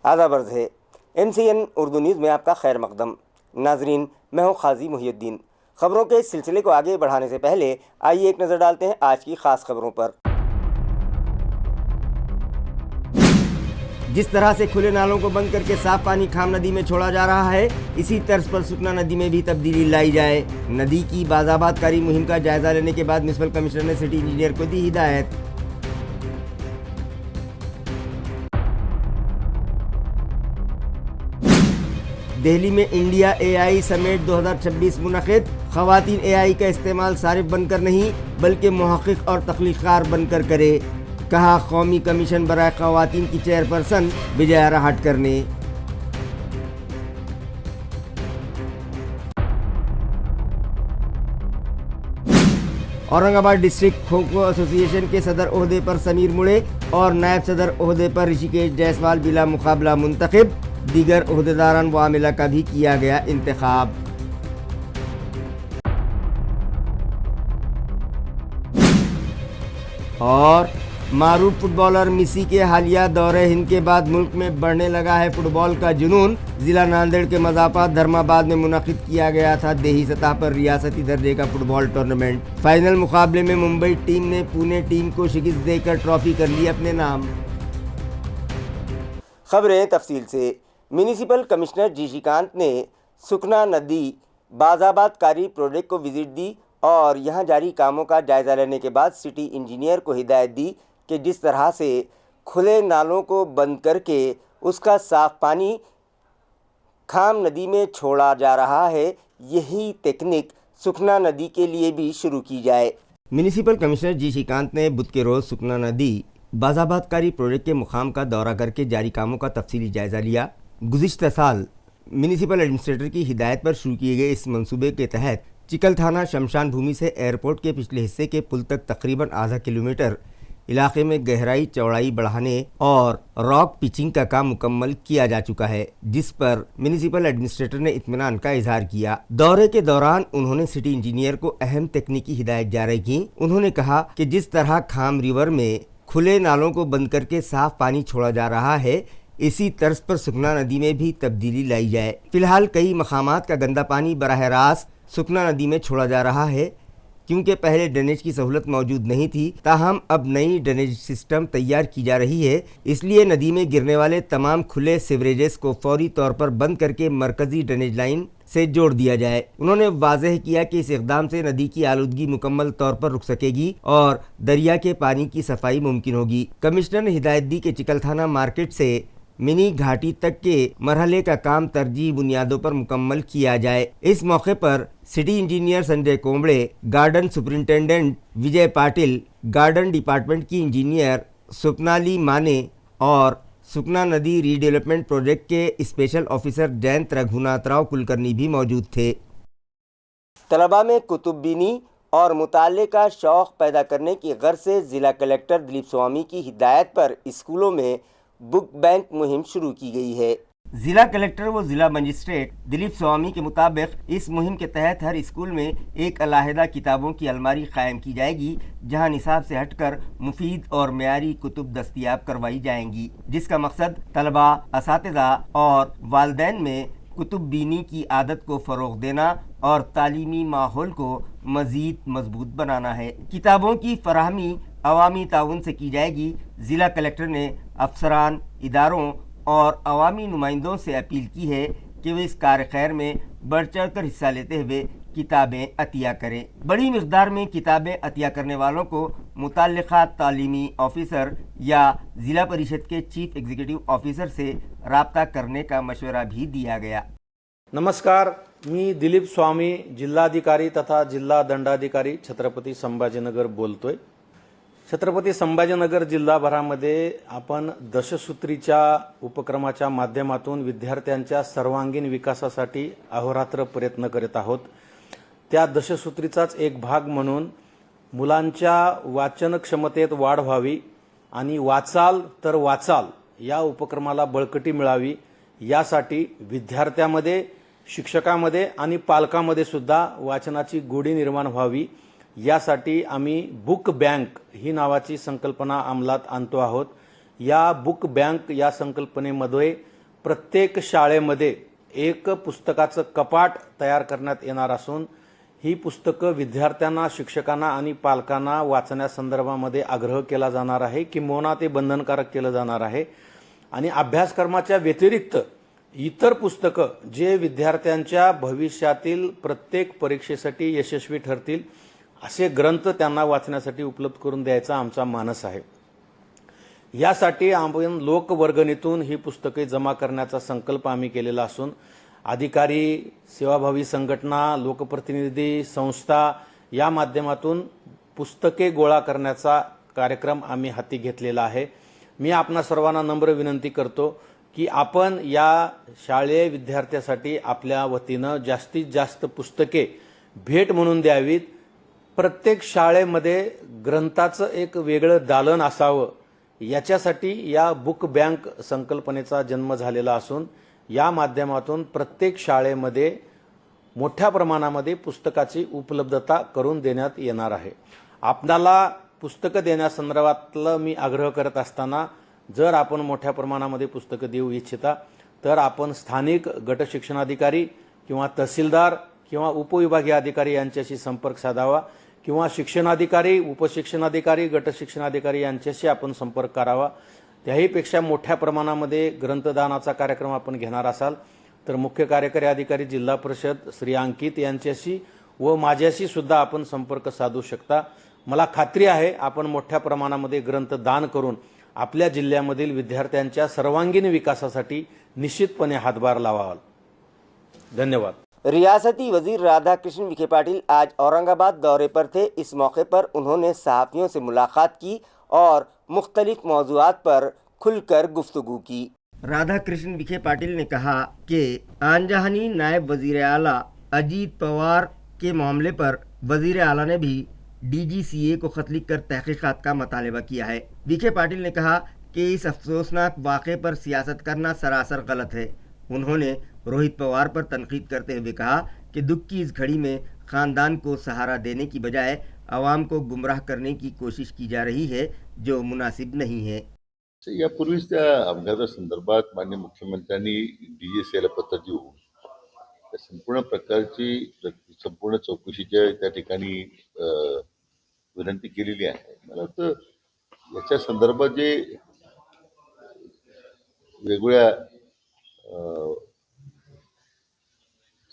आदाब अर्ज़ है। MCN उर्दू न्यूज़ में आपका खैर मकदम। नाजरीन, मैं हूँ खाजी मुहियुद्दीन। खबरों के इस सिलसिले को आगे बढ़ाने से पहले आइए एक नज़र डालते हैं आज की ख़ास खबरों पर। जिस तरह से खुले नालों को बंद करके साफ पानी खाम नदी में छोड़ा जा रहा है, इसी तर्ज पर सुखना नदी में भी तब्दीली लाई जाए। नदी की बाज़ाबातकारी मुहिम का जायजा लेने के बाद म्युनिसिपल कमिश्नर ने सिटी इंजीनियर को दी हिदायत। दिल्ली में इंडिया AI समेट 2026 मुनक़िद। ख़वातीन AI का इस्तेमाल सारिफ बनकर नहीं बल्कि मुहक़्क़िक़ और तख्लीक़कार बनकर करे, कहा कौमी कमीशन बराए ख़वातीन की चेयरपर्सन विजया राहट करने। औरंगाबाद डिस्ट्रिक्ट खो खो एसोसिएशन के सदर ओहदे पर समीर मुड़े और नायब सदर ओहदे पर ऋषिकेश जायसवाल बिला मुकाबला मुंतखब। दीगर ओहदेदारान व आमिला का भी किया गया इंतखाब। और मारूफ फुटबॉलर मिसी के हालिया दौरे हिंद के बाद मुल्क में बढ़ने लगा है फुटबॉल का जुनून। जिला नांदेड़ के मज़ाफ़ात धर्माबाद में मुनक़िद किया गया था देही सतह पर रियासती दर्जे का फुटबॉल टूर्नामेंट। फाइनल मुकाबले में मुंबई टीम ने पुणे टीम को शिकस्त देकर ट्रॉफी कर ली अपने नाम। खबरें तफसील से। म्यूनिसिपल कमिश्नर जी श्रीकांत ने सुखना नदी बाज़ाबातकारी प्रोजेक्ट को विजिट दी और यहां जारी कामों का जायज़ा लेने के बाद सिटी इंजीनियर को हिदायत दी कि जिस तरह से खुले नालों को बंद करके उसका साफ पानी खाम नदी में छोड़ा जा रहा है, यही टेक्निक सुखना नदी के लिए भी शुरू की जाए। म्यूनिसिपल कमिश्नर जी श्रीकांत ने बुध के रोज़ सुखना नदी बाज़ाबातकारी प्रोजेक्ट के मुकाम का दौरा करके जारी कामों का तफसीली जायज़ा लिया। गुज़िश्ता साल म्यूनिसिपल एडमिनिस्ट्रेटर की हिदायत पर शुरू किए गए इस मंसूबे के तहत चिकल थाना शमशान भूमि से एयरपोर्ट के पिछले हिस्से के पुल तक तकरीबन आधा किलोमीटर इलाके में गहराई चौड़ाई बढ़ाने और रॉक पिचिंग का काम मुकम्मल किया जा चुका है, जिस पर म्यूनिसिपल एडमिनिस्ट्रेटर ने इत्मीनान का इजहार किया। दौरे के दौरान उन्होंने सिटी इंजीनियर को अहम तकनीकी हिदायत जारी की। उन्होंने कहा कि जिस तरह खाम रिवर में खुले नालों को बंद करके साफ पानी छोड़ा जा रहा है, इसी तर्ज पर सुखना नदी में भी तब्दीली लाई जाए। फिलहाल कई मकामात का गंदा पानी बराह रास्त सुखना नदी में छोड़ा जा रहा है, क्योंकि पहले ड्रेनेज की सहूलत मौजूद नहीं थी। ताहम अब नई ड्रेनेज सिस्टम तैयार की जा रही है, इसलिए नदी में गिरने वाले तमाम खुले सीवरेजेस को फौरी तौर पर बंद करके मरकजी ड्रेनेज लाइन से जोड़ दिया जाए। उन्होंने वाज़ेह किया कि इस इक़दाम से नदी की आलूदगी मुकम्मल तौर पर रुक सकेगी और दरिया के पानी की सफाई मुमकिन होगी। कमिश्नर ने हिदायत दी कि चिकल थाना मार्केट से मिनी घाटी तक के मरहले का काम तरजीही बुनियादों पर मुकम्मल किया जाए। इस मौके पर city engineer Sanjay Komde, garden superintendent Vijay Patil, garden department की इंजीनियर सुपनाली माने और सुखना नदी रीडेवलपमेंट प्रोजेक्ट के स्पेशल ऑफिसर जयंत रघुनाथ राव कुलकर्णी भी मौजूद थे। तलबा में कुतुबबीनी और मुताले का शौक़ पैदा करने की गर्ज से ज़िला कलेक्टर दिलीप स्वामी की हिदायत पर स्कूलों में बुक बैंक मुहिम शुरू की गई है। ज़िला कलेक्टर व ज़िला मजिस्ट्रेट दिलीप स्वामी के मुताबिक इस मुहिम के तहत हर स्कूल में एक अलहदा किताबों की अलमारी कायम की जाएगी, जहां निसाब से हटकर मुफीद और मेयारी कुतुब दस्तयाब करवाई जाएंगी, जिसका मकसद तलबा, असातिज़ा और वालिदैन में कुतुब बीनी की आदत को फ़रोग़ देना और तालीमी माहौल को मज़ीद मजबूत बनाना है। किताबों की फराहमी अवामी ताउन से की जाएगी। ज़िला कलेक्टर ने अफसरान, इदारों और अवामी नुमाइंदों से अपील की है कि वे इस कार्य खैर में बढ़ चढ़ कर हिस्सा लेते हुए किताबें अतिया करें। बड़ी मिक़दार में किताबें अतिया करने वालों को मुतल्लिक़ा तालीमी ऑफिसर या ज़िला परिषद के चीफ एग्जीक्यूटिव ऑफिसर से राब्ता करने का मशवरा भी दिया गया। नमस्कार, मी दिलीप स्वामी, जिल्हाधिकारी तथा जिल्हा दंडाधिकारी छत्रपती संभाजीनगर बोलतोय। छत्रपती संभाजीनगर जिल्हाभरामध्ये आपण दशसूत्रीच्या उपक्रमाच्या माध्यमातून विद्यार्थ्यांच्या सर्वांगीण विकासासाठी अहोरात्र प्रयत्न करीत आहोत। त्या दशसूत्रीचाच एक भाग म्हणून मुलांच्या वाचन क्षमतेत वाढ व्हावी आणि वाचाल तर वाचाल या उपक्रमाला बळकटी मिळावी, यासाठी विद्यार्थ्यांमध्ये, शिक्षकांमध्ये आणि पालकांमध्ये सुद्धा वाचनाची गोडी निर्माण व्हावी, यासाठी आम्ही बुक बँक ही नावाची संकल्पना अंमलात आणतो आहोत। या बुक बँक या संकल्पनेमध्ये प्रत्येक शाळेमध्ये एक पुस्तकाचं कपाट तयार करण्यात येणार असून ही पुस्तकं विद्यार्थ्यांना, शिक्षकांना आणि पालकांना वाचण्यासंदर्भामध्ये आग्रह केला जाणार आहे, किंबहुना ते बंधनकारक केलं जाणार आहे. आणि अभ्यासक्रमाच्या व्यतिरिक्त इतर पुस्तकं जे विद्यार्थ्यांच्या भविष्यातील प्रत्येक परीक्षेसाठी यशस्वी ठरतील असे ग्रंथ त्यांना वाचण्यासाठी उपलब्ध करून द्यायचा आमचा मानस आहे. यासाठी आपण लोकवर्गणीतून ही पुस्तके जमा करण्याचा संकल्प आम्ही केलेला असून अधिकारी, सेवाभावी संघटना, लोकप्रतिनिधी, संस्था या माध्यमातून पुस्तके गोळा करण्याचा कार्यक्रम आम्ही हाती घेतलेला आहे. मी आपणा सर्वांना नम्र विनंती करतो की आपण या शालेय विद्यार्थ्यासाठी आपल्या वतीनं जास्तीत जास्त पुस्तके भेट म्हणून द्यावीत. प्रत्येक शाळेमध्ये ग्रंथाचं एक वेगळं दालन असावं याच्यासाठी या बुक बँक संकल्पनेचा जन्म झालेला असून या माध्यमातून प्रत्येक शाळेमध्ये मोठ्या प्रमाणामध्ये पुस्तकाची उपलब्धता करून देण्यात येणार आहे. आपल्याला पुस्तकं देण्यासंदर्भातलं मी आग्रह करत असताना जर आपण मोठ्या प्रमाणामध्ये पुस्तकं देऊ इच्छिता तर आपण स्थानिक गट शिक्षणाधिकारी किंवा तहसीलदार किंवा उपविभागीय अधिकारी यांच्याशी संपर्क साधावा किंवा शिक्षणाधिकारी, उपशिक्षणाधिकारी, गट शिक्षणाधिकारी यांच्याशी आपण संपर्क करावा. त्याहीपेक्षा मोठ्या प्रमाणामध्ये ग्रंथदानाचा कार्यक्रम आपण घेणार असाल तर मुख्य कार्यकारी अधिकारी जिल्हा परिषद श्री अंकित यांच्याशी व माझ्याशी सुद्धा आपण संपर्क साधू शकता. मला खात्री आहे आपण मोठ्या प्रमाणामध्ये ग्रंथदान करून आपल्या जिल्ह्यामधील विद्यार्थ्यांच्या सर्वांगीण विकासासाठी निश्चितपणे हातभार लावाल. धन्यवाद. रियासती वजीर राधा कृष्ण विखे पाटिल आज औरंगाबाद दौरे पर थे. इस मौके पर उन्होंने सहाफ़ियों से मुलाकात की और मुख्तलिफ मौज़ूआत पर खुलकर गुफ्तगू की. राधा कृष्ण विखे पाटिल ने कहा कि आनजहानी नायब वजीर आला अजीत पवार के मामले पर वजीर आला ने भी DGCA को खत लिख कर तहकीकात का मुतालबा किया है. विखे पाटिल ने कहा कि इस अफसोसनाक वाक़े पर सियासत करना सरासर गलत है. उन्होंने रोहित पवार पर तनकीद करते हुए कहा कि दुख की इस घड़ी में ख़ानदान को सहारा देने की बजाय आवाम को गुमराह करने की कोशिश की जा रही है, जो मुनासिब नहीं है. यापूर्वीच त्या अपघातासंदर्भात माननीय मुख्यमंत्र्यांनी DGCAला पत्र देऊन त्या संपूर्ण प्रकारची संपूर्ण चौकशीच्या त्या ठिकाणी विनंती केलेली आहे. मला वाटतं याच्या संदर्भात जे वेगवेगळ्या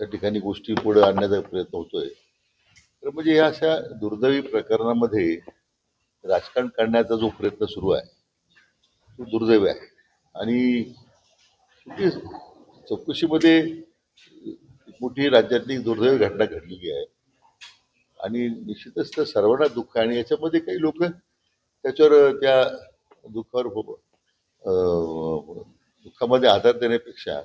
त्या ठिकाणी गोष्टी पुढे आणण्याचा प्रयत्न होतोय तर म्हणजे या अशा दुर्दैवी प्रकरणामध्ये राजकारण करण्याचा जो प्रयत्न सुरू आहे तो दुर्दैवी आहे. आणि चौकशीमध्ये मोठी राज्यातली दुर्दैवी घटना घडलेली आहे आणि निश्चितच त्या सर्वांना दुःख आहे. आणि याच्यामध्ये काही लोक त्याच्यावर त्या दुःखामध्ये आधार देण्यापेक्षा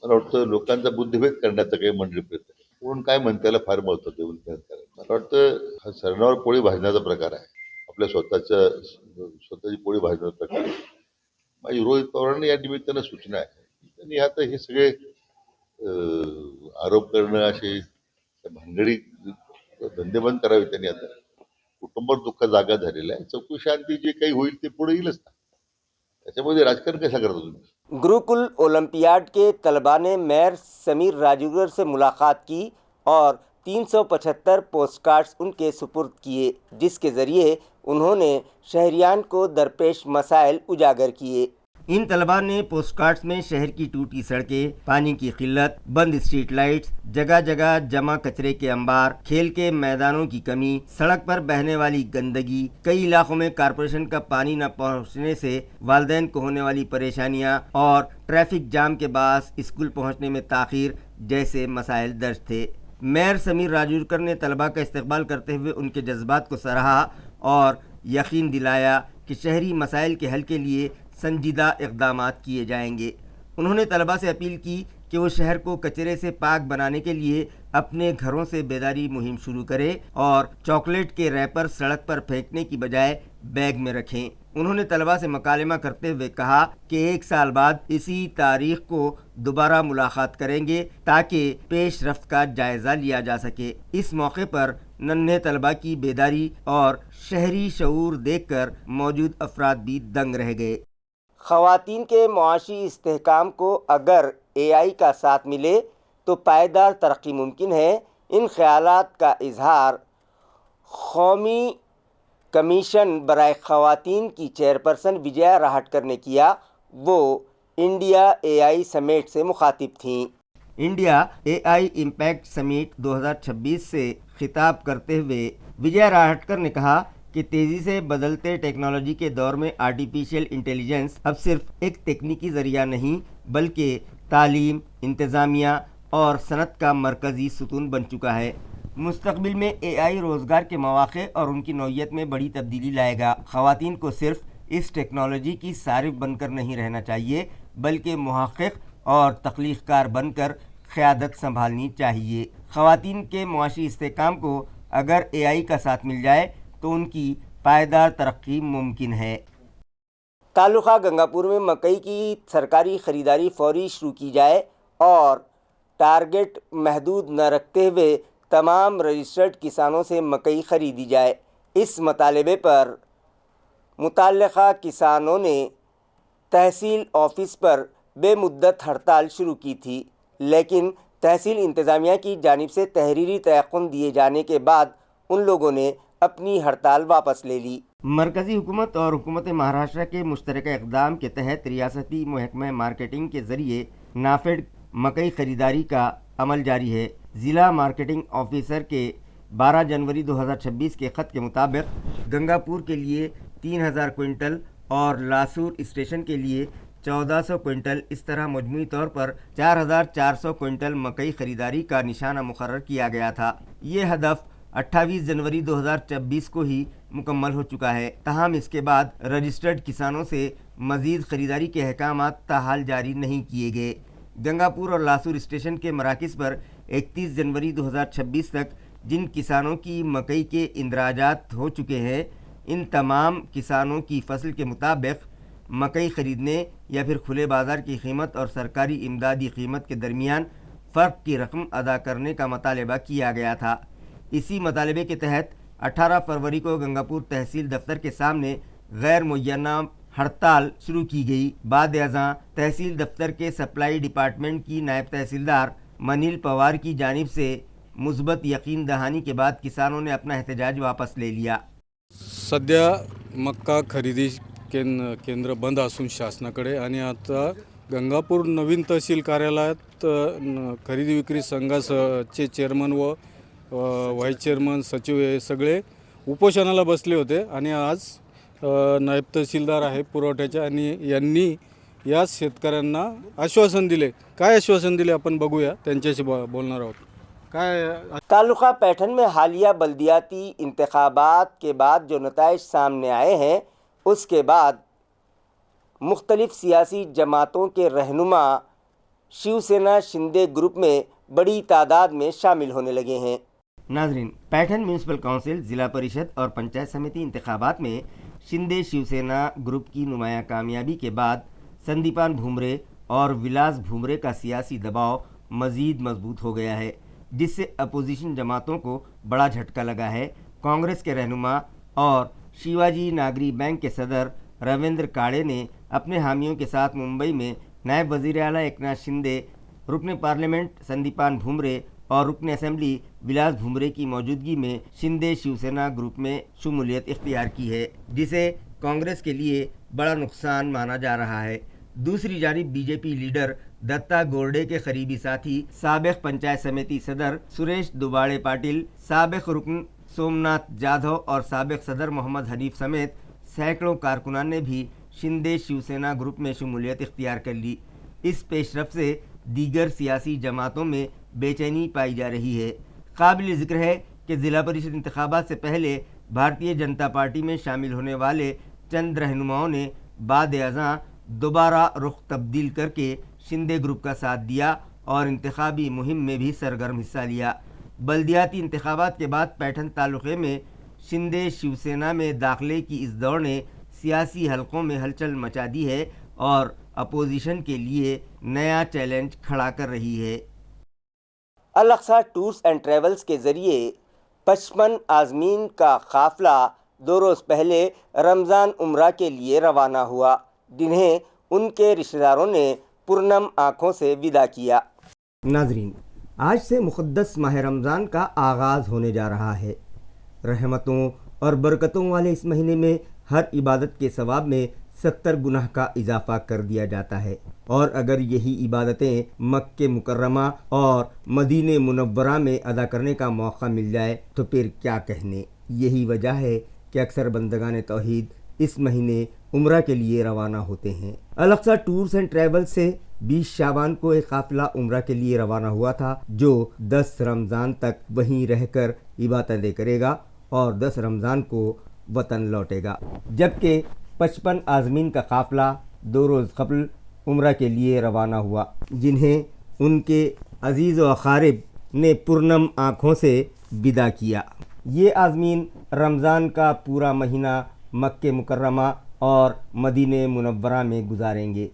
मला वाटतं लोकांचा बुद्धिभेद करण्याचा काही मंडळी प्रयत्न आहे. कोण काय म्हणतायला फार महत्व देऊन मला वाटतं हा सरणावर पोळी भाजण्याचा प्रकार आहे. आपल्या स्वतःची पोळी भाजण्याचा प्रकार आहे. माझी रोहित पवारांना या निमित्तानं सूचना आहे त्यांनी आता हे सगळे आरोप करणं असे भानगडी धंदे बंद करावे. त्यांनी आता कुटुंबावर दुःख जागा झालेला आहे. चौकशी शांती जे काही होईल ते पुढे येईलच ना. त्याच्यामध्ये राजकारण कशा करता तुम्ही. गुरुकुल ओलंपियाड के तलबा ने मेयर समीर राजूगर से मुलाकात की और 375 पोस्ट कार्ड्स उनके सुपुर्द किए, जिसके ज़रिए उन्होंने शहरियान को दरपेश मसाइल उजागर किए. इन तलबा ने पोस्ट कार्ड्स में शहर की टूटी सड़कें, पानी की किल्लत, बंद स्ट्रीट लाइट्स, जगह जगह जमा कचरे के अंबार, खेल के मैदानों की कमी, सड़क पर बहने वाली गंदगी, कई इलाकों में कारपोरेशन का पानी न पहुंचने से वालिदैन को होने वाली परेशानियां और ट्रैफिक जाम के बायस स्कूल पहुंचने में ताख़ीर जैसे मसाइल दर्ज थे. मेयर समीर राजूरकर ने तलबा का इस्तकबाल करते हुए उनके जज्बात को सराहा और यकीन दिलाया कि शहरी मसाइल के हल के लिए संजीदा इक़दामात किए जाएंगे. उन्होंने तलबा से अपील की कि वो शहर को कचरे से पाक बनाने के लिए अपने घरों से बेदारी मुहिम शुरू करें और चॉकलेट के रैपर सड़क पर फेंकने की बजाय बैग में रखें. उन्होंने तलबा से मुकालमा करते हुए कहा कि 1 साल बाद इसी तारीख को दोबारा मुलाकात करेंगे ताकि पेशरफ्त का जायज़ा लिया जा सके. इस मौके पर नन्हे तलबा की बेदारी और शहरी शऊर देखकर मौजूद अफराद भी दंग रह गए. خواتین کے معاشی استحکام کو اگر اے آئی کا ساتھ ملے تو پائیدار ترقی ممکن ہے۔ ان خیالات کا اظہار قومی کمیشن برائے خواتین کی چیئرپرسن وجیا راہٹکر نے کیا۔ وہ انڈیا اے آئی سمٹ سے مخاطب تھیں۔ انڈیا اے آئی امپیکٹ سمٹ 2026 سے خطاب کرتے ہوئے وجیا راہٹکر نے کہا کہ تیزی سے بدلتے ٹیکنالوجی کے دور میں آرٹیفیشیل انٹیلیجنس اب صرف ایک تکنیکی ذریعہ نہیں بلکہ تعلیم، انتظامیہ اور صنعت کا مرکزی ستون بن چکا ہے۔ مستقبل میں اے آئی روزگار کے مواقع اور ان کی نوعیت میں بڑی تبدیلی لائے گا۔ خواتین کو صرف اس ٹیکنالوجی کی صارف بن کر نہیں رہنا چاہیے بلکہ محقق اور تخلیق کار بن کر قیادت سنبھالنی چاہیے۔ خواتین کے معاشی استحکام کو اگر اے آئی کا ساتھ مل جائے تو ان کی پائیدار ترقی ممکن ہے۔ تعلقہ گنگاپور میں مکئی کی سرکاری خریداری فوری شروع کی جائے اور ٹارگٹ محدود نہ رکھتے ہوئے تمام رجسٹرڈ کسانوں سے مکئی خریدی جائے۔ اس مطالبے پر متعلقہ کسانوں نے تحصیل آفس پر بے مدت ہڑتال شروع کی تھی، لیکن تحصیل انتظامیہ کی جانب سے تحریری تیقن دیے جانے کے بعد ان لوگوں نے اپنی ہڑتال واپس لے لی۔ مرکزی حکومت اور حکومت مہاراشٹر کے مشترکہ اقدام کے تحت ریاستی محکمہ مارکیٹنگ کے ذریعے نافیڈ مکئی خریداری کا عمل جاری ہے۔ ضلع مارکیٹنگ آفیسر کے 12 جنوری 2026 کے خط کے مطابق گنگاپور کے لیے 3000 کوئنٹل اور لاسور اسٹیشن کے لیے 1400 کوئنٹل، اس طرح مجموعی طور پر 4400 کوئنٹل مکئی خریداری کا نشانہ مقرر کیا گیا تھا۔ یہ ہدف 28 جنوری 2026 کو ہی مکمل ہو چکا ہے، تاہم اس کے بعد رجسٹرڈ کسانوں سے مزید خریداری کے احکامات تاحال جاری نہیں کیے گئے۔ گنگاپور اور لاسور اسٹیشن کے مراکز پر 31 جنوری 2026 تک جن کسانوں کی مکئی کے اندراجات ہو چکے ہیں، ان تمام کسانوں کی فصل کے مطابق مکئی خریدنے یا پھر کھلے بازار کی قیمت اور سرکاری امدادی قیمت کے درمیان فرق کی رقم ادا کرنے کا مطالبہ کیا گیا تھا۔ اسی مطالبے کے تحت 18 فروری کو گنگاپور تحصیل دفتر کے سامنے غیر معینہ ہڑتال شروع کی گئی۔ بعد ازاں تحصیل دفتر کے سپلائی ڈپارٹمنٹ کی نائب تحصیلدار منیل پوار کی جانب سے مثبت یقین دہانی کے بعد کسانوں نے اپنا احتجاج واپس لے لیا۔ सध्या मक्का खरेदी केंद्र बंद असून शासनाकडे आणि आता गंगापूर नवीन तहसील कार्यालयात खरेदी विक्री संघाचे चेअरमन व व्हाईस चेअरमन सचिव हे सगळे उपोषणाला बसले होते आणि आज नायब तहसीलदार आहे पुरवठ्याचे आणि यांनी या शेतकऱ्यांना आश्वासन दिले। काय आश्वासन दिले आपण बघूया, त्यांच्याशी बोलणार आहोत। تعلقہ پیٹھن میں حالیہ بلدیاتی انتخابات کے بعد جو نتائج سامنے آئے ہیں، اس کے بعد مختلف سیاسی جماعتوں کے رہنما شیو سینا شندے گروپ میں بڑی تعداد میں شامل ہونے لگے ہیں۔ ناظرین، پیٹھن میونسپل کونسل، ضلع پریشد اور پنچایت سمیتی انتخابات میں شندے شیو سینا گروپ کی نمایاں کامیابی کے بعد سندیپان بھومرے اور ولاس بھومرے کا سیاسی دباؤ مزید مضبوط ہو گیا ہے، جس سے اپوزیشن جماعتوں کو بڑا جھٹکا لگا ہے۔ کانگریس کے رہنما اور شیواجی ناگری بینک کے صدر رویندر کاڑے نے اپنے حامیوں کے ساتھ ممبئی میں نائب وزیر اعلیٰ ایکناتھ شندے، رکن پارلیمنٹ سندیپان بھومرے اور رکن اسمبلی ولاس بھومرے کی موجودگی میں شندے شیو سینا گروپ میں شمولیت اختیار کی ہے، جسے کانگریس کے لیے بڑا نقصان مانا جا رہا ہے۔ دوسری جانب بی جے پی لیڈر دتا گورڈے کے قریبی ساتھی، سابق پنچایت سمیتی صدر سریش دوباڑے پاٹل، سابق رکن سومناتھ جادھو اور سابق صدر محمد حنیف سمیت سینکڑوں کارکنان نے بھی شندے شیو سینا گروپ میں شمولیت اختیار کر لی۔ اس پیش رفت سے دیگر سیاسی جماعتوں میں بے چینی پائی جا رہی ہے۔ قابل ذکر ہے کہ ضلع پریشد انتخابات سے پہلے بھارتیہ جنتا پارٹی میں شامل ہونے والے چند رہنماؤں نے بعد ازاں دوبارہ رخ تبدیل کر کے شندے گروپ کا ساتھ دیا اور انتخابی مہم میں بھی سرگرم حصہ لیا۔ بلدیاتی انتخابات کے بعد پیٹھن تعلقے میں شندے شیو سینا میں داخلے کی اس دوڑ نے سیاسی حلقوں میں ہلچل مچا دی ہے اور اپوزیشن کے لیے نیا چیلنج کھڑا کر رہی ہے۔ الاقصی ٹورز اینڈ ٹریولز کے ذریعے 55 عازمین کا قافلہ 2 روز پہلے رمضان عمرہ کے لیے روانہ ہوا، جنہیں ان کے رشتہ داروں نے پرنم آنکھوں سے ودا کیا۔ ناظرین، آج سے مقدس ماہ رمضان کا آغاز ہونے جا رہا ہے۔ رحمتوں اور برکتوں والے اس مہینے میں ہر عبادت کے ثواب میں 70 گناہ کا اضافہ کر دیا جاتا ہے، اور اگر یہی عبادتیں مکہ مکرمہ اور مدینہ منورہ میں ادا کرنے کا موقع مل جائے تو پھر کیا کہنے۔ یہی وجہ ہے کہ اکثر بندگان توحید اس مہینے عمرہ کے لیے روانہ ہوتے ہیں۔ الاقصی ٹورز اینڈ ٹریول سے 20 شعبان کو ایک قافلہ عمرہ کے لیے روانہ ہوا تھا، جو 10 رمضان تک وہیں رہ کر عبادتیں کرے گا اور 10 رمضان کو وطن لوٹے گا، جبکہ 55 عازمین کا قافلہ 2 روز قبل عمرہ کے لیے روانہ ہوا، جنہیں ان کے عزیز و اقارب نے پرنم آنکھوں سے ودا کیا۔ یہ عازمین رمضان کا پورا مہینہ مکہ مکرمہ اور مدینہ منورہ میں گزاریں گے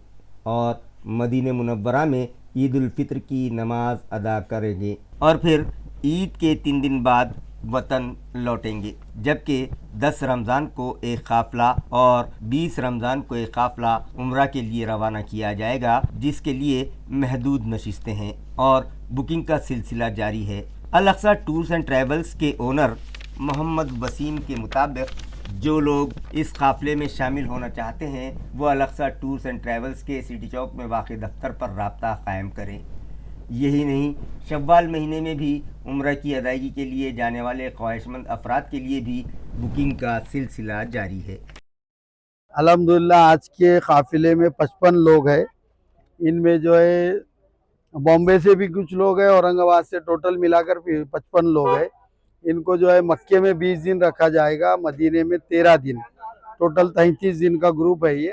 اور مدینہ منورہ میں عید الفطر کی نماز ادا کریں گے، اور پھر عید کے 3 دن بعد وطن لوٹیں گے، جبکہ 10 رمضان کو ایک قافلہ اور 20 رمضان کو ایک قافلہ عمرہ کے لیے روانہ کیا جائے گا، جس کے لیے محدود نشستیں ہیں اور بکنگ کا سلسلہ جاری ہے۔ الاقصی ٹورز اینڈ ٹریولز کے اونر محمد وسیم کے مطابق جو لوگ اس قافلے میں شامل ہونا چاہتے ہیں وہ الاقصی ٹورز اینڈ ٹریولز کے سٹی چوک میں واقع دفتر پر رابطہ قائم کریں۔ یہی نہیں، شوال مہینے میں بھی عمرہ کی ادائیگی کے لیے جانے والے خواہش مند افراد کے لیے بھی بکنگ کا سلسلہ جاری ہے۔ الحمدللہ آج کے قافلے میں 55 لوگ ہیں۔ ان میں جو ہے بامبے سے بھی کچھ لوگ ہیں، اورنگ آباد سے ٹوٹل ملا کر 55 لوگ ہیں۔ ان کو جو ہے مکے میں 20 دن رکھا جائے گا، مدینے میں 13 دن، ٹوٹل 33 دن کا گروپ ہے یہ،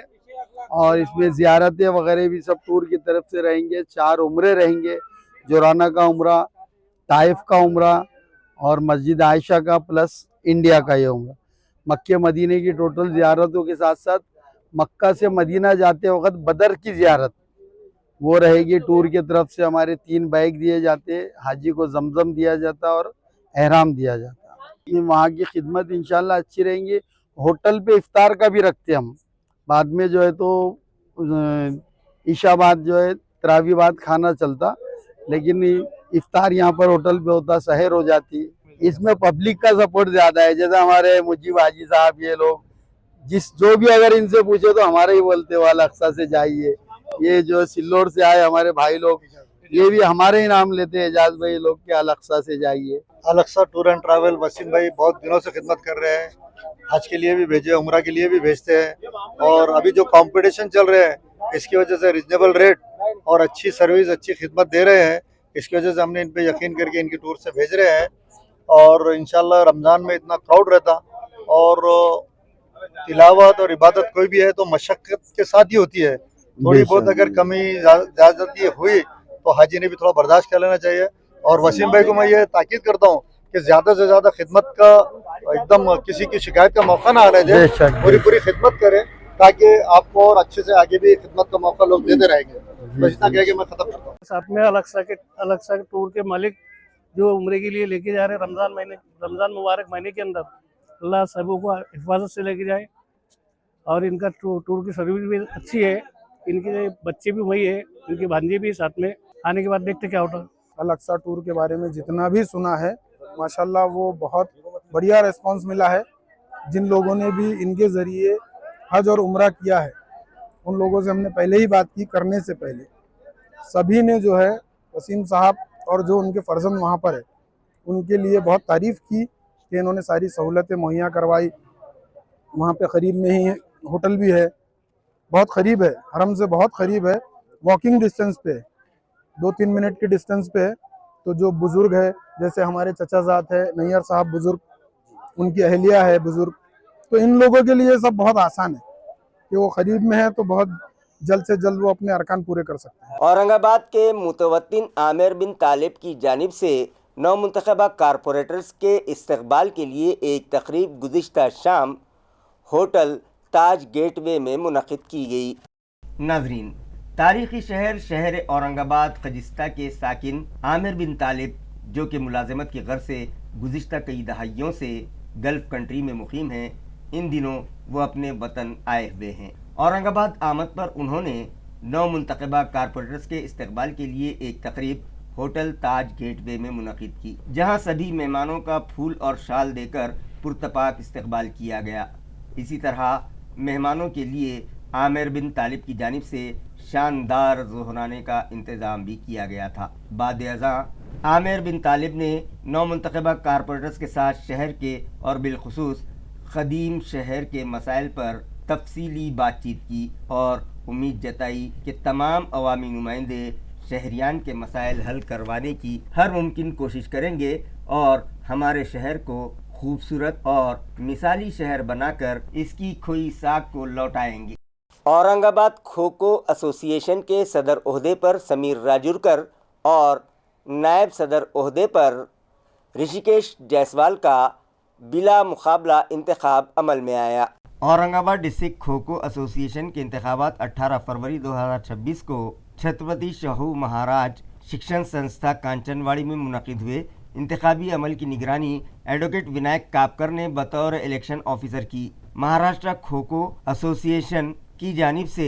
اور اس میں زیارتیں وغیرہ بھی سب ٹور کی طرف سے رہیں گے۔ 4 عمرے رہیں گے، جورانہ کا عمرہ، طائف کا عمرہ اور مسجد عائشہ کا پلس انڈیا کا یہ عمرہ۔ مکہ مدینے کی ٹوٹل زیارتوں کے ساتھ ساتھ مکہ سے مدینہ جاتے وقت بدر کی زیارت وہ رہے گی۔ ٹور کی طرف سے ہمارے 3 بیگ دیے جاتے، حاجی کو زمزم دیا جاتا اور احرام دیا جاتا۔ وہاں کی خدمت انشاءاللہ اچھی رہیں گی۔ ہوٹل پہ افطار کا بھی رکھتے ہم، بعد میں جو ہے تو عشاء بعد جو ہے تراویح بعد کھانا چلتا، لیکن افطار یہاں پر ہوٹل پہ ہوتا، سحر ہو جاتی۔ اس میں پبلک کا سپورٹ زیادہ ہے، جیسے ہمارے مجیب حاجی صاحب، یہ لوگ جو بھی اگر ان سے پوچھے تو ہمارے ہی بولتے ہو الاقصی سے جائیے۔ یہ جو سلور سے آئے ہمارے بھائی لوگ، یہ بھی ہمارے ہی نام لیتے ہیں، اعجاز بھائی لوگ، کہ الاقصی سے جائیے۔ Al-Aqsa tour and travel Wasim بھائی بہت دنوں سے خدمت کر رہے ہیں، حج کے لیے بھی بھیجے، عمرہ کے لیے بھی بھیجتے ہیں، اور ابھی جو کمپٹیشن چل رہے ہیں اس کی وجہ سے ریزنیبل ریٹ اور اچھی سروس، اچھی خدمت دے رہے ہیں، اس کی وجہ سے ہم نے ان پہ یقین کر کے ان کی ٹور سے بھیج رہے ہیں۔ اور انشاءاللہ رمضان میں اتنا کراؤڈ رہتا، اور تلاوت اور عبادت کوئی بھی ہے تو مشقت کے ساتھ ہی ہوتی ہے، تھوڑی بہت اگر کمی زیادتی ہوئی تو حاجی نے بھی تھوڑا برداشت کر لینا چاہیے۔ اور وسیم بھائی کو میں یہ تاکید کرتا ہوں کہ زیادہ سے زیادہ خدمت کا ایک دم کسی کی شکایت کا موقع نہ آنے دیں، پوری خدمت کریں تاکہ آپ کو اور اچھے سے آگے بھی خدمت کا موقع لوگ دیتے رہیں گے۔ بس اتنا کہہ کے میں ختم کرتا ہوں۔ ساتھ میں الاقصی ٹور کے مالک جو عمرے کے لیے لے کے جا رہے ہیں رمضان مبارک مہینے کے اندر، اللہ سبوں کو حفاظت سے لے کے جائے، اور ان کا ٹور کی سروس بھی اچھی ہے، ان کے بچے بھی وہی ہے، ان کے بھانجے بھی ساتھ میں، آنے کے بعد دیکھتے کیا ہوتا ہے۔ الاقصی ٹور کے بارے میں جتنا بھی سنا ہے ماشاءاللہ وہ بہت بڑھیا ریسپانس ملا ہے۔ جن لوگوں نے بھی ان کے ذریعے حج اور عمرہ کیا ہے ان لوگوں سے ہم نے پہلے ہی بات کی، کرنے سے پہلے سبھی نے جو ہے وسیم صاحب اور جو ان کے فرزند وہاں پر ہے ان کے لیے بہت تعریف کی کہ انہوں نے ساری سہولتیں مہیا کروائی۔ وہاں پہ قریب میں ہی ہوٹل بھی ہے، بہت قریب ہے، حرم سے بہت قریب ہے، واکنگ ڈسٹنس پہ 2-3 منٹ کی ڈسٹنس پہ ہے۔ تو جو بزرگ ہے، جیسے ہمارے چچا زاد ہے نیر صاحب بزرگ، ان کی اہلیہ ہے بزرگ، تو ان لوگوں کے لیے سب بہت آسان ہے کہ وہ قریب میں ہے تو بہت جلد سے جلد وہ اپنے ارکان پورے کر سکتے ہیں۔ اورنگ آباد کے متوطن عامر بن طالب کی جانب سے نو منتخبہ کارپوریٹرز کے استقبال کے لیے ایک تقریب گزشتہ شام ہوٹل تاج گیٹ وے میں منعقد کی گئی۔ ناظرین، تاریخی شہر اورنگ آباد خجستہ کے ساکن عامر بن طالب، جو کہ ملازمت کی غرض سے گزشتہ کئی دہائیوں سے گلف کنٹری میں مقیم ہیں، ان دنوں وہ اپنے وطن آئے ہوئے ہیں औरंगाबाद आमद पर उन्होंने 9 मुंतखबा कारपोरेटर्स के इस्तकबाल के लिए एक तकरीब होटल ताज गेटवे में मुनक़िद की, जहां सभी मेहमानों का फूल और शाल देकर पुरतपाक इस्तकबाल किया गया। इसी तरह मेहमानों के लिए आमिर बिन तालिब की जानिब से शानदार ज़ोहराने का इंतज़ाम भी किया गया था। बाद-ए-अज़ां आमिर बिन तालिब ने 9 मुंतखबा कारपोरेटर्स के साथ शहर के और बिलखुसूस ख़दीम शहर के मसाइल पर तफसीली बातचीत की और उम्मीद जताई कि तमाम अवामी नुमाइंदे शहरियान के मसाइल हल करवाने की हर मुमकिन कोशिश करेंगे और हमारे शहर को खूबसूरत और मिसाली शहर बनाकर इसकी खोई साख को लौटाएंगे। औरंगाबाद खो खो एसोसिएशन के सदर ओहदे पर समीर राजुरकर और नायब सदर ओहदे पर ऋषिकेश जायसवाल का बिला मुकाबला इंतखाब अमल में आया। औरंगाबाद डिस्ट्रिक्ट खो खो एसोसिएशन के इंतखाबात 18 फरवरी 2026 को छत्रपति शाहू महाराज शिक्षण संस्था कांचनवाड़ी में मुनक़िद हुए। इंतखाबी अमल की निगरानी एडवोकेट विनायक कापकर ने बतौर इलेक्शन ऑफिसर की। महाराष्ट्र खो खो एसोसिएशन की जानिब से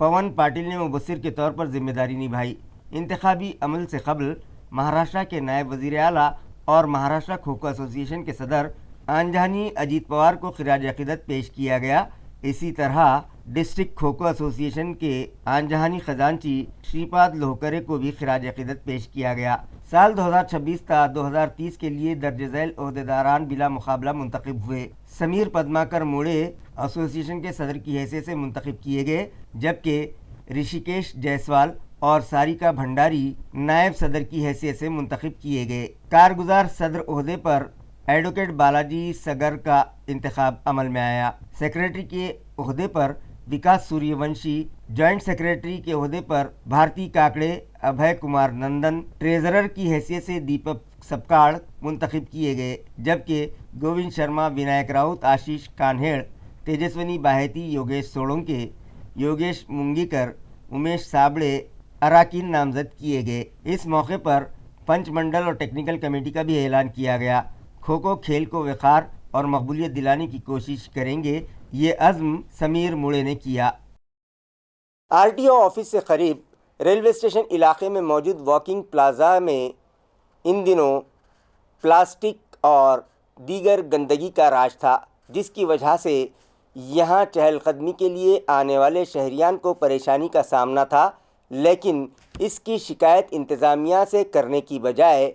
पवन पाटिल ने मुबस्सिर के तौर पर जिम्मेदारी निभाई। इंतखाबी अमल से कबल महाराष्ट्र के नायब वज़ीर आला और महाराष्ट्र खो खो एसोसिएशन के सदर आंजहानी अजीत पवार को खिराज अक़ीदत पेश किया गया। इसी तरह डिस्ट्रिक्ट खो खो एसोसिएशन के आंजहानी खजांची श्रीपाद लोहकरे को भी खिराज अक़ीदत पेश किया गया। साल 2026 ta 2030 के लिए दर्ज झैल ओहदेदारान बिला मुकाबला मुंतखब हुए। समीर पद्माकर मोड़े एसोसिएशन के सदर की हैसियत से मुंतखब किए गए, जबकि ऋषिकेश जायसवाल और सारिका भंडारी नायब सदर की हैसियत से मुंतखब किए गए। कारगुजार सदर ओहदे पर एडवोकेट बालाजी सगर का इंतखाब अमल में आया। सेक्रेटरी के ओहदे पर विकास सूर्यवंशी, जॉइंट सेक्रेटरी के ओहदे पर भारती काकड़े, अभय कुमार नंदन, ट्रेजरर की हैसियत से दीपक सपकाड़ मुंतखब किए गए, जबकि गोविंद शर्मा, विनायक राउत, आशीष कान्हेड़, तेजस्वनी बाहेती, योगेश सोलंके, योगेश मुंगीकर, उमेश साबड़े अराकीन नामजद किए गए। इस मौके पर पंच मंडल और टेक्निकल कमेटी का भी ऐलान किया गया। खो खो खेल को वक़ार और मकबूलियत दिलाने की कोशिश करेंगे, ये अज़्म समीर मुड़े ने किया। आरटीओ ऑफिस से करीब रेलवे स्टेशन इलाके में मौजूद वॉकिंग प्लाजा में इन दिनों प्लास्टिक और दीगर गंदगी का राज था, जिसकी वजह से यहाँ चहलकदमी के लिए आने वाले शहरियान को परेशानी का सामना था। लेकिन इसकी शिकायत इंतज़ामिया से करने की बजाय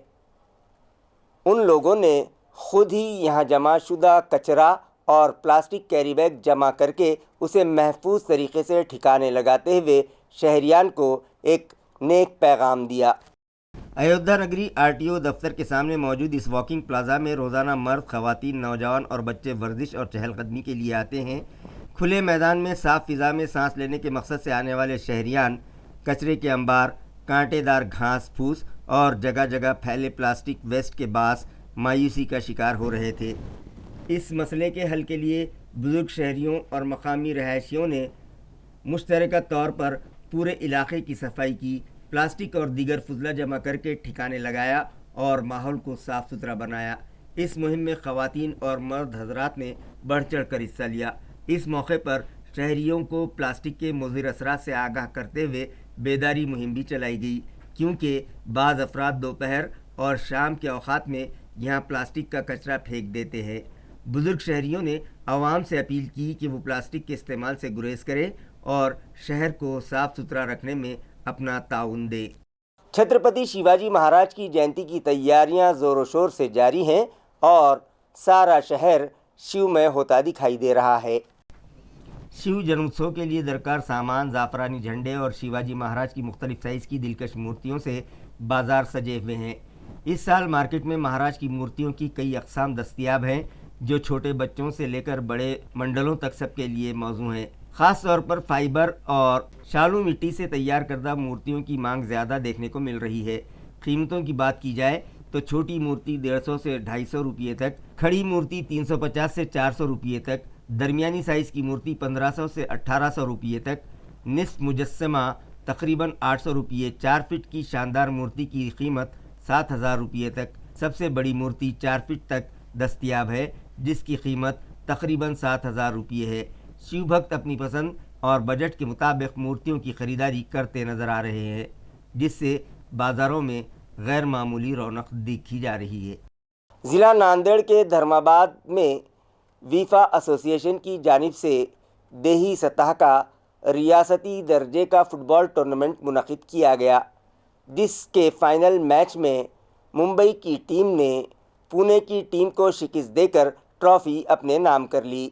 उन लोगों ने खुद ही यहाँ जमा शुदा कचरा और प्लास्टिक कैरी बैग जमा करके उसे महफूज तरीके से ठिकाने लगाते हुए शहरियान को एक नेक पैगाम दिया। अयोध्या नगरी आरटीओ दफ्तर के सामने मौजूद इस वॉकिंग प्लाजा में रोज़ाना मर्द, ख़वातीन, नौजवान और बच्चे वर्जिश और चहलकदमी के लिए आते हैं। खुले मैदान में साफ़ फ़िज़ा में सांस लेने के मकसद से आने वाले शहरियान कचरे के अंबार, कांटेदार घास फूस और जगह जगह फैले प्लास्टिक वेस्ट के बास मायूसी का शिकार हो रहे थे। इस मसले के हल के लिए बुज़ुर्ग शहरियों और मकामी रहायशियों ने मुश्तरका तौर पर पूरे इलाके की सफाई की, प्लास्टिक और दीगर फुजला जमा करके ठिकाने लगाया और माहौल को साफ़ सुथरा बनाया। इस मुहिम में ख़वातीन और मर्द हजरात ने बढ़ चढ़ कर हिस्सा लिया। इस मौके पर शहरियों को प्लास्टिक के मुज़िर असरात से आगाह करते हुए बेदारी मुहिम भी चलाई गई, क्योंकि बाज़ अफराद दोपहर और शाम के औक़ात में यहाँ प्लास्टिक का कचरा फेंक देते हैं। बुज़ुर्ग शहरियों ने आवाम से अपील की कि वो प्लास्टिक के इस्तेमाल से गुरेज करें और शहर को साफ़ सुथरा रखने में अपना ताउन दें। छत्रपति शिवाजी महाराज की जयंती की तैयारियां ज़ोरों शोर से जारी हैं और सारा शहर शिवमय होता दिखाई दे रहा है। शिव जन्मोत्सव के लिए दरकार सामान, ज़ाफ़रानी झंडे और शिवाजी महाराज की मुख्तलिफ साइज़ की दिलकश मूर्तियों से बाज़ार सजे हुए हैं। इस साल मार्केट में महाराज की मूर्तियों की कई अक़साम दस्तयाब हैं, जो छोटे बच्चों से लेकर बड़े मंडलों तक सबके लिए मौजू हैं। ख़ास तौर पर फाइबर और शालू मिट्टी से तैयार करदा मूर्तियों की मांग ज़्यादा देखने को मिल रही है। कीमतों की बात की जाए तो छोटी मूर्ति 150 से 250 रुपये तक, खड़ी मूर्ति 350 से 400 रुपये तक, दरमियानी साइज़ की मूर्ति 1500 से 1800 रुपये तक, निस्फ मुजस्समा तकरीबन 800 रुपये, 4 फीट की शानदार मूर्ति की कीमत 7000 रुपये तक, सबसे बड़ी मूर्ति 4 फीट तक दस्तयाब है, जिसकी कीमत तकरीबन 7000 रुपये है। शिव भक्त अपनी पसंद और बजट के मुताबिक मूर्तियों की खरीदारी करते नजर आ रहे हैं, जिससे बाज़ारों में गैर मामूली रौनक देखी जा रही है। ज़िला नांदेड़ के धर्माबाद में वीफा एसोसिएशन की जानिब से देही सतह का रियासती दर्जे का फुटबॉल टूर्नामेंट मुनक़िद किया गया, जिसके फाइनल मैच में मुंबई की टीम ने पुणे की टीम को शिकस्त देकर ट्रॉफी अपने नाम कर ली।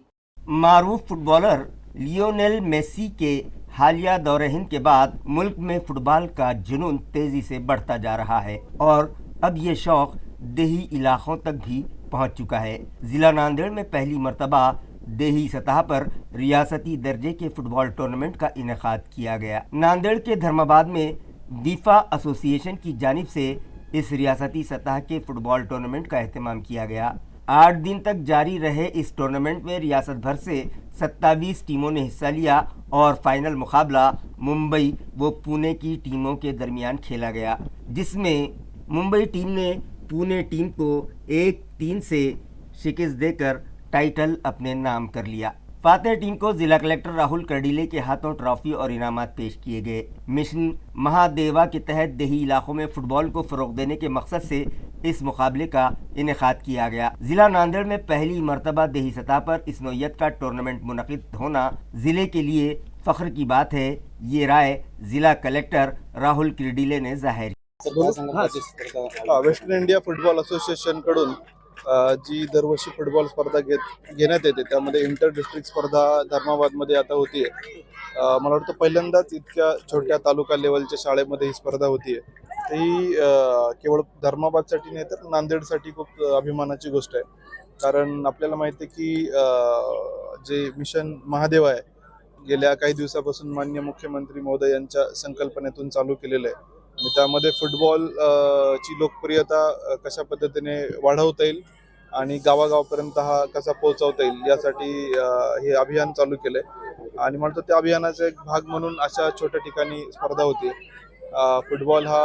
मारूफ फुटबॉलर लियोनेल मेसी के हालिया दौरे हिंद के बाद मुल्क में फुटबॉल का जुनून तेज़ी से बढ़ता जा रहा है और अब ये शौक़ देही इलाकों तक भी पहुंच चुका है। ज़िला नांदेड़ में पहली मर्तबा देही सतह पर रियासती दर्जे के फुटबॉल टूर्नामेंट का इनेकाद किया गया। नांदेड़ के धर्माबाद में वीफा एसोसिएशन की जानिब से इस रियासती सतह के फुटबॉल टूर्नामेंट का एहतमाम किया गया। 8 दिन तक जारी रहे इस टूर्नामेंट में रियासत भर से 27 टीमों ने हिस्सा लिया और फाइनल मुकाबला मुंबई व पुणे की टीमों के दरमियान खेला गया, जिसमें मुंबई टीम ने पुणे टीम को 1-3 से शिकस्त देकर टाइटल अपने नाम कर लिया। फातेह टीम को जिला कलेक्टर राहुल कर्डिले के हाथों ट्रॉफी और इनामात पेश किए गए। मिशन महादेवा के तहत देही इलाकों में फुटबॉल को फ़रोग़ देने के मकसद से इस मुकाबले का इनेकाद किया गया। ज़िला नांदेड़ में पहली मर्तबा देही सतह पर इस नौइयत का टूर्नामेंट मुनक़िद होना ज़िले के लिए फ़ख्र की बात है। ये राय ज़िला कलेक्टर राहुल कर्डिले ने जाहिर की। वेस्टर्न इंडिया फुटबॉल असोसिएशन कडून जी दरवर्षी फुटबॉल स्पर्धा घेण्यात येते, त्यामध्ये इंटर डिस्ट्रिक्ट स्पर्धा धर्माबादमध्ये आता होतीये। मला वाटतं पहिल्यांदाच इतक्या छोट्या तालुका लेवलच्या शाळेमध्ये ही स्पर्धा होतीये। ही केवळ धर्माबादसाठी नाही तर नांदेडसाठी खूप अभिमानाची गोष्ट आहे, कारण आपल्याला माहिती आहे की जे मिशन महादेव आहे गेल्या काही दिवसापासून माननीय मुख्यमंत्री महोदय यांच्या संकल्पनेतून चालू केलेलं आहे आणि त्यामध्ये फुटबॉल ची लोकप्रियता कशा पद्धतीने वाढवता येईल आणि गावागावापर्यंत हा कसा पोहोचवता येईल यासाठी हे अभियान चालू केलंय आणि म्हणतो त्या अभियानाचा एक भाग म्हणून अशा छोट्या ठिकाणी स्पर्धा होती। फुटबॉल हा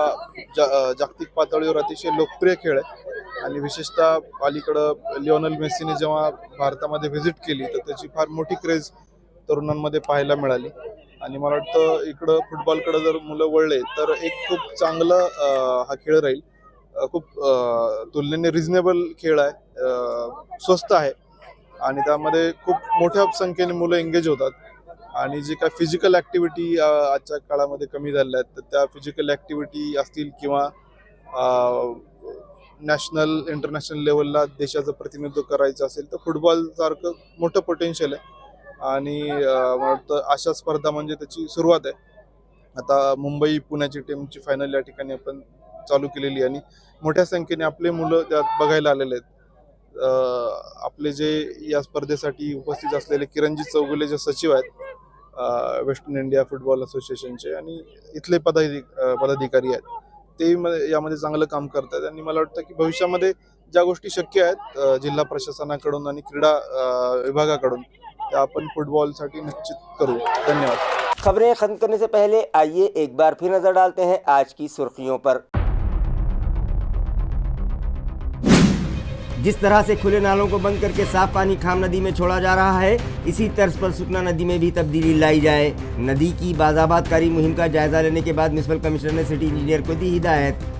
जागतिक पातळीवर अतिशय लोकप्रिय खेळ आहे आणि विशेषतः अलीकडं लिओनेल मेसीने जेव्हा भारतामध्ये व्हिजिट केली तर त्याची फार मोठी क्रेज तरुणांमध्ये पाहायला मिळाली आणि मला वाटतं इकडं फुटबॉलकडे जर मुलं वळले तर एक खूप चांगला हा खेळ राहील। खूप तुलनेने रिजनेबल खेळ आहे, स्वस्त आहे आणि त्यामध्ये खूप मोठ्या संख्येने मुलं एंगेज होतात आणि जी काय फिजिकल ॲक्टिव्हिटी आजच्या काळामध्ये कमी झालेल्या आहेत तर त्या फिजिकल ॲक्टिव्हिटी असतील किंवा नॅशनल इंटरनॅशनल लेवलला देशाचं प्रतिनिधित्व करायचं असेल तर फुटबॉलसारखं मोठं पोटेन्शियल आहे आणि मला वाटतं अशा स्पर्धा म्हणजे त्याची सुरुवात आहे। आता मुंबई पुण्याची टीमची फायनल या ठिकाणी आपण चालू केलेली आणि मोठ्या संख्येने आपले मुलं त्यात बघायला आलेले आहेत। आपले जे या स्पर्धेसाठी उपस्थित असलेले किरणजी चौगुले जे सचिव आहेत वेस्टर्न इंडिया फुटबॉल असोसिएशनचे आणि इथले पदाधिकारी आहेत ते यामध्ये चांगलं काम करतात आणि मला वाटतं की भविष्यामध्ये ज्या गोष्टी शक्य आहेत जिल्हा प्रशासनाकडून आणि क्रीडा विभागाकडून त्या आपण फुटबॉलसाठी निश्चित करू। धन्यवाद। खबरें खत्म करने से पहले आइए एक बार फिर नजर डालते हैं आज की सुर्खियों पर। जिस तरह से खुले नालों को बंद करके साफ पानी खाम नदी में छोड़ा जा रहा है, इसी तर्ज पर सुखना नदी में भी तब्दीली लाई जाए। नदी की बाज़ाबादकारी मुहिम का जायजा लेने के बाद म्युनिसिपल कमिश्नर ने सिटी इंजीनियर को दी हिदायत।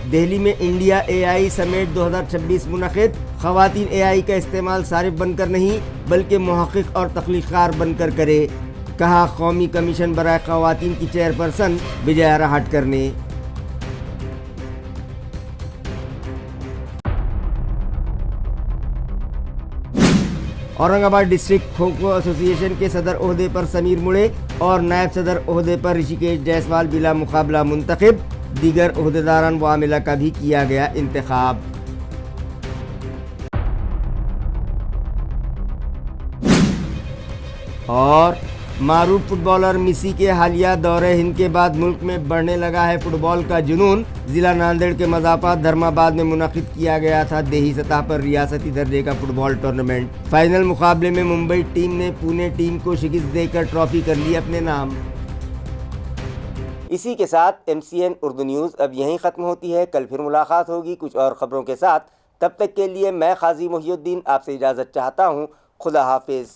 दिल्ली में इंडिया एआई समिट 2026 मुनक़िद। ख़वातीन एआई का इस्तेमाल सारिफ बनकर नहीं बल्कि मुहक़्क़िक़ और तख्लीक़कार बनकर करे, कहा कौमी कमीशन बराए ख़वातीन की चेयरपर्सन विजया राहटकर ने। औरंगाबाद डिस्ट्रिक्ट खो खो एसोसिएशन के सदर ओहदे पर समीर मुड़े और नायब सदर ओहदे पर ऋषिकेश जायसवाल बिला मुकाबला मुंतखब। दीगर ओहदेदारान व आमिला का भी किया गया इंतखाब। और मारूफ फुटबॉलर मेसी के हालिया दौरे हिंद के बाद मुल्क में बढ़ने लगा है फुटबॉल का जुनून। ज़िला नांदेड़ के मज़ाफ़ात धर्माबाद में मुनक़िद किया गया था देही सतह पर रियासती दर्जे का फुटबॉल टूर्नामेंट। फाइनल मुकाबले में मुंबई टीम ने पुणे टीम को शिकस्त देकर ट्रॉफी कर ली अपने नाम। इसी के साथ MCN उर्दू न्यूज़ अब यहीं ख़त्म होती है। कल फिर मुलाकात होगी कुछ और ख़बरों के साथ। तब तक के लिए मैं काजी मोहिउद्दीन आपसे इजाज़त चाहता हूँ। खुदा हाफिज़।